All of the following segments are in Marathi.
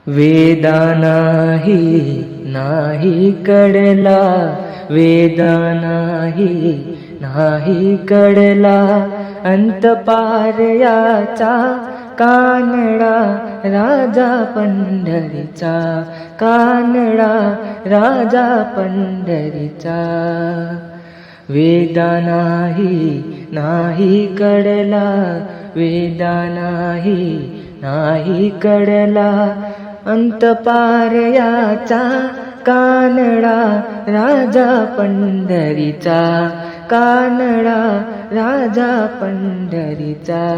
वेदा नाही कळला, वेदा नाही कळला, अंत पार याचा कानडा राजा पंढरीचा, कानडा राजा पंढरीचा. वेदा नाही कळला, वेदा नाही कळला, अंत पार याचा कानडा राजा पंढरीचा, कानडा राजा पंढरीचा.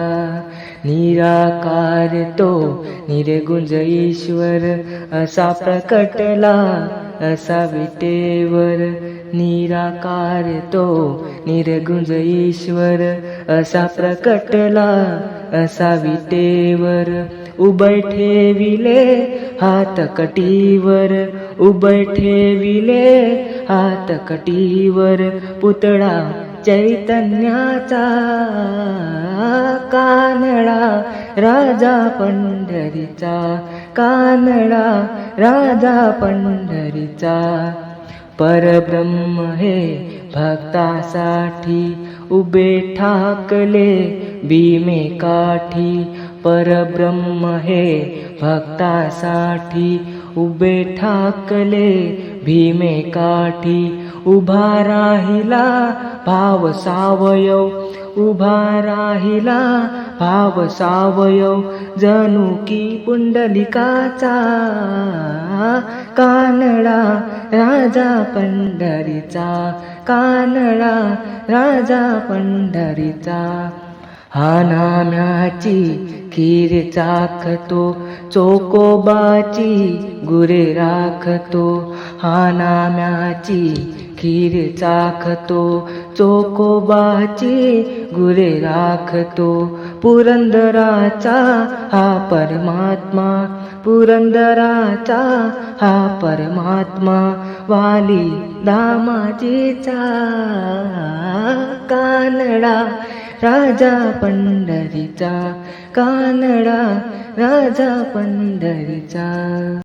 निराकार तो निर्गुण ईश्वर असा प्रकटला असा विटेवर, निराकार तो निर्गुण ईश्वर असा प्रकटला असा विटेवर. उभय ठेविले हात कटीवर, उभय ठेविले हात कटीवर, पुतळा चैतन्याचा, कानडा राजा पंढरीचा, कानडा राजा पंढरीचा. परब्रह्म हे भक्तासाठी उभे ठाकले भीमे काठी, परब्रह्म हे भक्तासाठी उभे ठाकले भीमे काठी. उभा राहिला भाव सावयव, उभा राहिला भाव सावयव, जणू की पुंडलिकाचा, कानडा राजा पंढरीचा, कानडा राजा पंढरीचा. हा नाम्याची खीर चाखतो, चोकोबाची गुरे राखतो, हा नाम्याची खीर चाखतो, चोकोबाची गुरे राखतो. पुरंदराचा हा परमात्मा, पुरंदराचा हा परमात्मा, वाली दामाजीचा, कानडा राजा पंढरीचा, कानडा राजा पंढरीचा.